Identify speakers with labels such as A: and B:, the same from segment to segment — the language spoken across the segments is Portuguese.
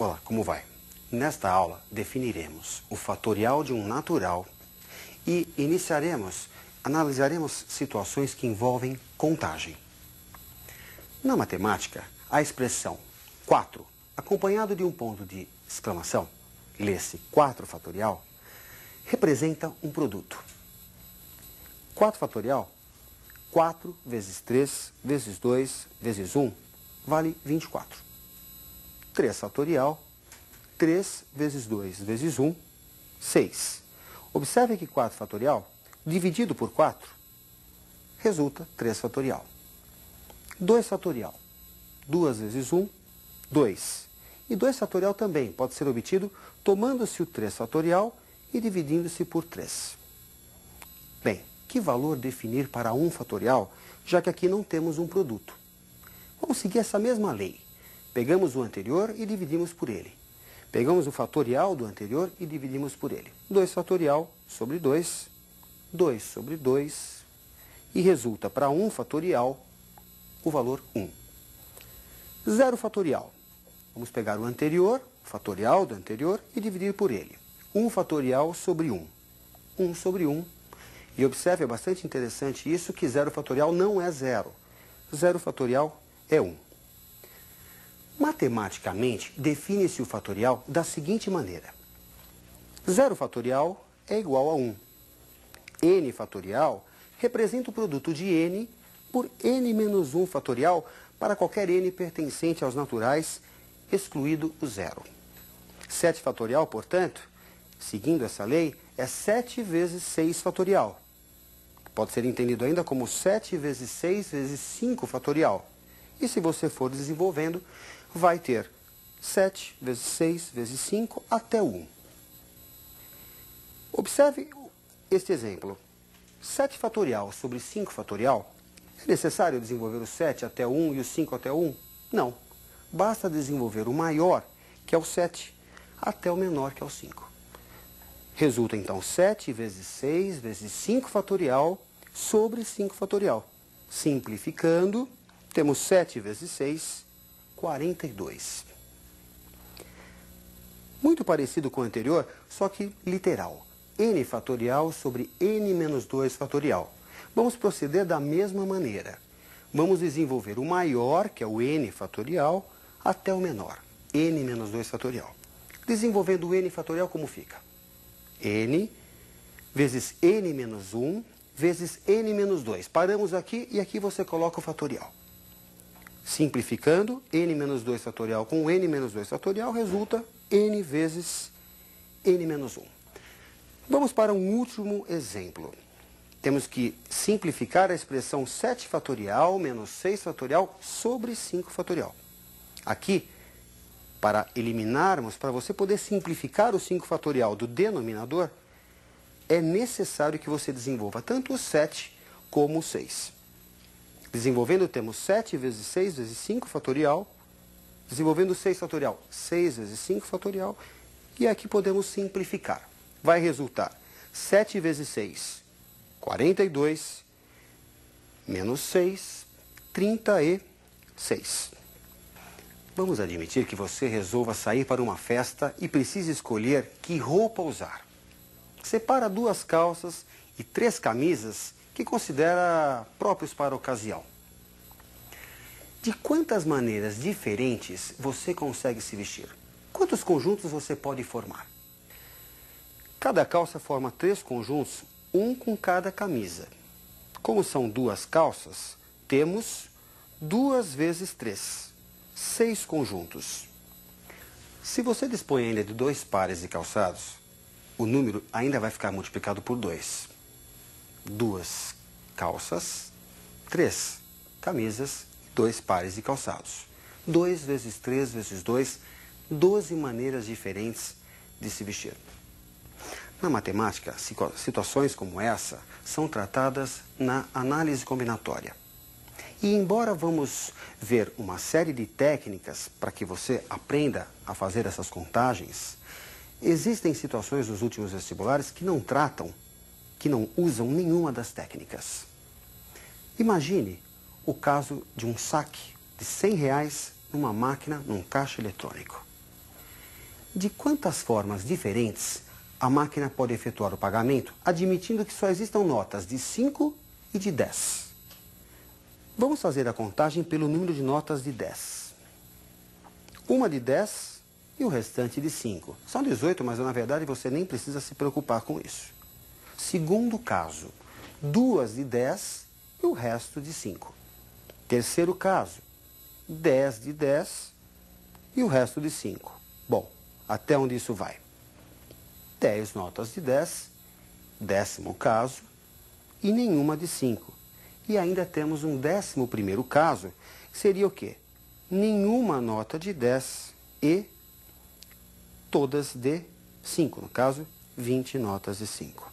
A: Olá, como vai? Nesta aula, definiremos o fatorial de um natural e analisaremos situações que envolvem contagem. Na matemática, a expressão 4, acompanhado de um ponto de exclamação, lê-se 4 fatorial, representa um produto. 4 fatorial, 4 vezes 3 vezes 2 vezes 1, vale 24. 3 fatorial, 3 vezes 2 vezes 1, 6. Observe que 4 fatorial, dividido por 4, resulta 3 fatorial. 2 fatorial, 2 vezes 1, 2. E 2 fatorial também pode ser obtido tomando-se o 3 fatorial e dividindo-se por 3. Bem, que valor definir para 1 fatorial, já que aqui não temos um produto? Vamos seguir essa mesma lei. Pegamos o anterior e dividimos por ele. Pegamos o fatorial do anterior e dividimos por ele. 2 fatorial sobre 2, 2 sobre 2, e resulta para 1 fatorial o valor 1. 0 fatorial. Vamos pegar o anterior, o fatorial do anterior, e dividir por ele. 1 fatorial sobre 1. 1 sobre 1. E observe, é bastante interessante isso, que 0 fatorial não é 0. 0 fatorial é 1. Matematicamente, define-se o fatorial da seguinte maneira. 0 fatorial é igual a 1. N fatorial representa o produto de n por n menos 1 fatorial para qualquer n pertencente aos naturais, excluído o 0. 7 fatorial, portanto, seguindo essa lei, é 7 vezes 6 fatorial. Pode ser entendido ainda como 7 vezes 6 vezes 5 fatorial. E se você for desenvolvendo, vai ter 7 vezes 6 vezes 5 até o 1. Observe este exemplo. 7 fatorial sobre 5 fatorial. É necessário desenvolver o 7 até o 1 e o 5 até o 1? Não. Basta desenvolver o maior, que é o 7, até o menor, que é o 5. Resulta, então, 7 vezes 6 vezes 5 fatorial sobre 5 fatorial. Simplificando, temos 7 vezes 6, 42. Muito parecido com o anterior, só que literal. N fatorial sobre n menos 2 fatorial. Vamos proceder da mesma maneira. Vamos desenvolver o maior, que é o n fatorial, até o menor, n menos 2 fatorial. Desenvolvendo o n fatorial, como fica? N vezes n menos 1 vezes n menos 2. Paramos aqui e aqui você coloca o fatorial. Simplificando, n menos 2 fatorial com n menos 2 fatorial resulta n vezes n menos 1. Vamos para um último exemplo. Temos que simplificar a expressão 7 fatorial menos 6 fatorial sobre 5 fatorial. Aqui, para eliminarmos, para você poder simplificar o 5 fatorial do denominador, é necessário que você desenvolva tanto o 7 como o 6. Desenvolvendo, temos 7 vezes 6 vezes 5 fatorial. Desenvolvendo 6 fatorial, 6 vezes 5 fatorial. E aqui podemos simplificar. Vai resultar 7 vezes 6, 42, menos 6, 36. Vamos admitir que você resolva sair para uma festa e precisa escolher que roupa usar. Separa 2 calças e 3 camisas que considera próprios para a ocasião. De quantas maneiras diferentes você consegue se vestir? Quantos conjuntos você pode formar? Cada calça forma 3 conjuntos, um com cada camisa. Como são 2 calças, temos 2 vezes 3, 6 conjuntos. Se você dispõe ainda de 2 pares de calçados, o número ainda vai ficar multiplicado por 2. 2 calças, 3 camisas e 2 pares de calçados. 2 vezes 3 vezes 2, 12 maneiras diferentes de se vestir. Na matemática, situações como essa são tratadas na análise combinatória. E embora vamos ver uma série de técnicas para que você aprenda a fazer essas contagens, existem situações nos últimos vestibulares que não tratam, que não usam nenhuma das técnicas. Imagine o caso de um saque de R$100 numa máquina, num caixa eletrônico. De quantas formas diferentes a máquina pode efetuar o pagamento, admitindo que só existam notas de 5 e de 10? Vamos fazer a contagem pelo número de notas de 10. Uma de 10 e o restante de 5. São 18, mas na verdade você nem precisa se preocupar com isso. Segundo caso, 2 de 10 e o resto de 5. Terceiro caso, 10 de 10 e o resto de 5. Bom, até onde isso vai? 10 notas de 10, décimo caso, e nenhuma de 5. E ainda temos um 11º caso, que seria o quê? Nenhuma nota de 10 e todas de 5. No caso, 20 notas de 5.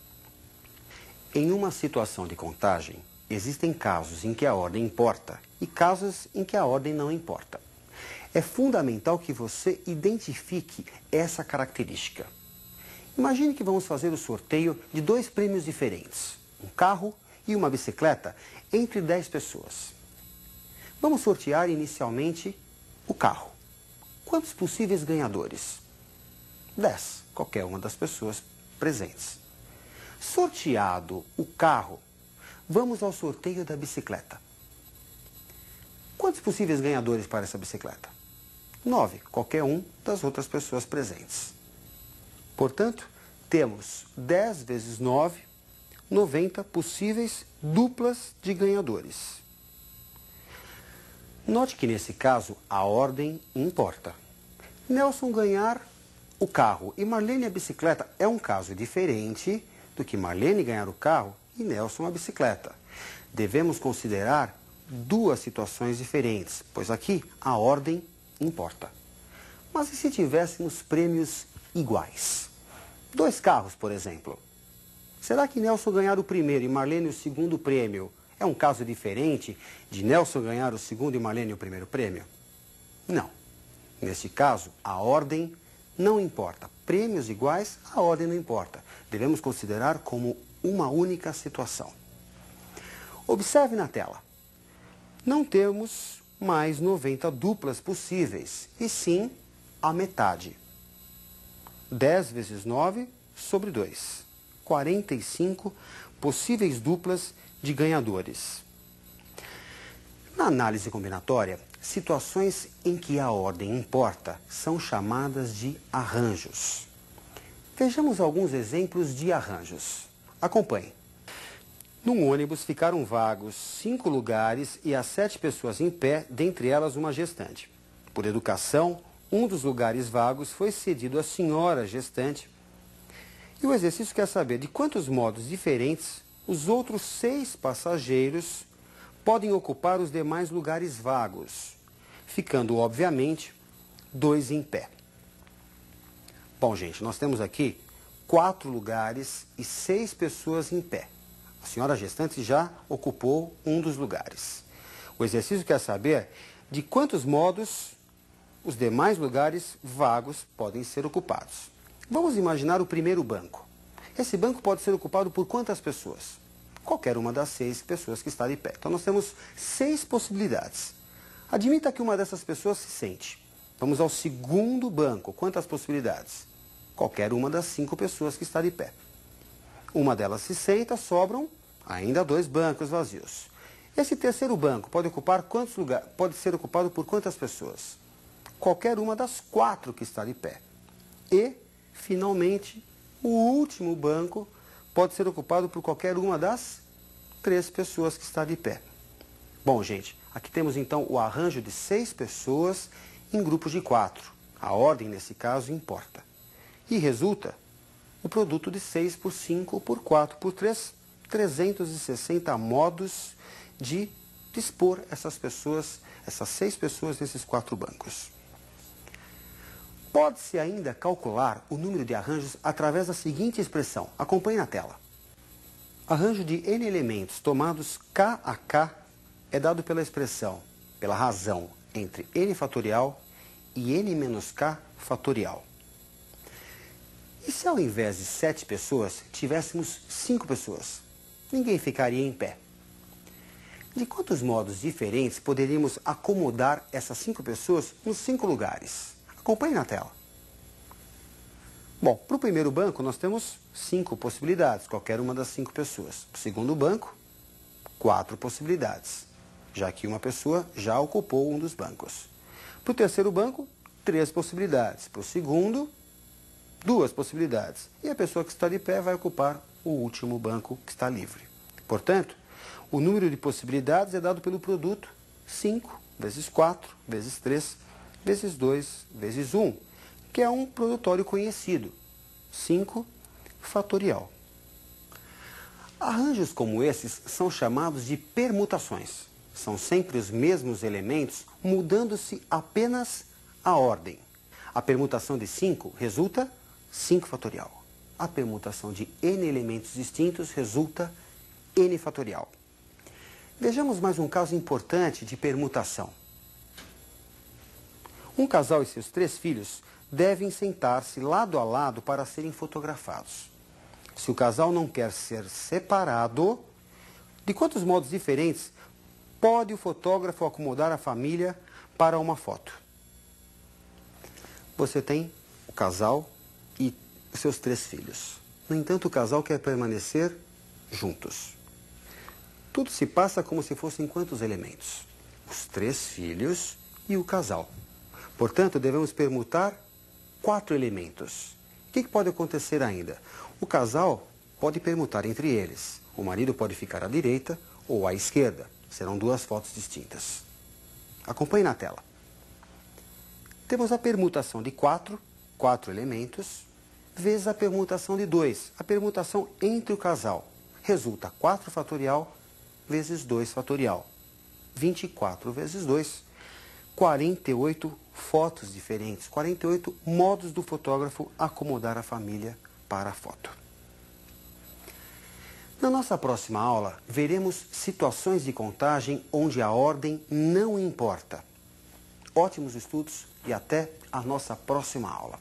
A: Em uma situação de contagem, existem casos em que a ordem importa e casos em que a ordem não importa. É fundamental que você identifique essa característica. Imagine que vamos fazer o sorteio de 2 prêmios diferentes, um carro e uma bicicleta, entre 10 pessoas. Vamos sortear inicialmente o carro. Quantos possíveis ganhadores? 10, qualquer uma das pessoas presentes. Sorteado o carro, vamos ao sorteio da bicicleta. Quantos possíveis ganhadores para essa bicicleta? 9, qualquer um das outras pessoas presentes. Portanto, temos 10 vezes 9, 90 possíveis duplas de ganhadores. Note que nesse caso a ordem importa. Nelson ganhar o carro e Marlene a bicicleta é um caso diferente do que Marlene ganhar o carro e Nelson a bicicleta. Devemos considerar 2 situações diferentes, pois aqui a ordem importa. Mas e se tivéssemos prêmios iguais? 2 carros, por exemplo. Será que Nelson ganhar o primeiro e Marlene o segundo prêmio é um caso diferente de Nelson ganhar o segundo e Marlene o primeiro prêmio? Não. Neste caso, a ordem não importa. Prêmios iguais, a ordem não importa. Devemos considerar como uma única situação. Observe na tela. Não temos mais 90 duplas possíveis, e sim a metade. 10 vezes 9 sobre 2. 45 possíveis duplas de ganhadores. Na análise combinatória, situações em que a ordem importa são chamadas de arranjos. Vejamos alguns exemplos de arranjos. Acompanhe. Num ônibus ficaram vagos 5 lugares e há 7 pessoas em pé, dentre elas uma gestante. Por educação, um dos lugares vagos foi cedido à senhora gestante. E o exercício quer saber de quantos modos diferentes os outros 6 passageiros podem ocupar os demais lugares vagos, ficando, obviamente, 2 em pé. Bom, gente, nós temos aqui 4 lugares e 6 pessoas em pé. A senhora gestante já ocupou um dos lugares. O exercício quer saber de quantos modos os demais lugares vagos podem ser ocupados. Vamos imaginar o primeiro banco. Esse banco pode ser ocupado por quantas pessoas? Qualquer uma das 6 pessoas que está de pé. Então nós temos 6 possibilidades. Admita que uma dessas pessoas se sente. Vamos ao segundo banco. Quantas possibilidades? Qualquer uma das 5 pessoas que está de pé. Uma delas se senta, sobram ainda 2 bancos vazios. Esse terceiro banco pode ocupar quantos lugares? Pode ser ocupado por quantas pessoas? Qualquer uma das 4 que está de pé. E, finalmente, o último banco pode ser ocupado por qualquer uma das 3 pessoas que está de pé. Bom, gente, aqui temos então o arranjo de 6 pessoas em grupos de 4. A ordem, nesse caso, importa. E resulta o produto de 6 por 5 por 4 por 3, 360 modos de dispor essas pessoas, essas 6 pessoas nesses 4 bancos. Pode-se ainda calcular o número de arranjos através da seguinte expressão. Acompanhe na tela. Arranjo de n elementos tomados k a k é dado pela expressão, pela razão entre n fatorial e n menos k fatorial. E se ao invés de 7 pessoas, tivéssemos 5 pessoas? Ninguém ficaria em pé. De quantos modos diferentes poderíamos acomodar essas 5 pessoas nos 5 lugares? Acompanhe na tela. Bom, para o primeiro banco nós temos 5 possibilidades, qualquer uma das 5 pessoas. Para o segundo banco, 4 possibilidades, já que uma pessoa já ocupou um dos bancos. Para o terceiro banco, 3 possibilidades. Para o segundo, 2 possibilidades. E a pessoa que está de pé vai ocupar o último banco que está livre. Portanto, o número de possibilidades é dado pelo produto 5 vezes 4 vezes 3 vezes 2 vezes 1, que é um produtório conhecido, 5 fatorial. Arranjos como esses são chamados de permutações. São sempre os mesmos elementos, mudando-se apenas a ordem. A permutação de 5 resulta 5 fatorial. A permutação de n elementos distintos resulta n fatorial. Vejamos mais um caso importante de permutação. Um casal e seus 3 filhos devem sentar-se lado a lado para serem fotografados. Se o casal não quer ser separado, de quantos modos diferentes pode o fotógrafo acomodar a família para uma foto? Você tem o casal e os seus 3 filhos. No entanto, o casal quer permanecer juntos. Tudo se passa como se fossem quantos elementos? Os 3 filhos e o casal. Portanto, devemos permutar 4 elementos. O que pode acontecer ainda? O casal pode permutar entre eles. O marido pode ficar à direita ou à esquerda. Serão 2 fotos distintas. Acompanhe na tela. Temos a permutação de 4 elementos, vezes a permutação de 2, a permutação entre o casal. Resulta 4 fatorial vezes 2 fatorial. 24 vezes 2, 48 fotos diferentes, 48 modos do fotógrafo acomodar a família para a foto. Na nossa próxima aula, veremos situações de contagem onde a ordem não importa. Ótimos estudos e até a nossa próxima aula.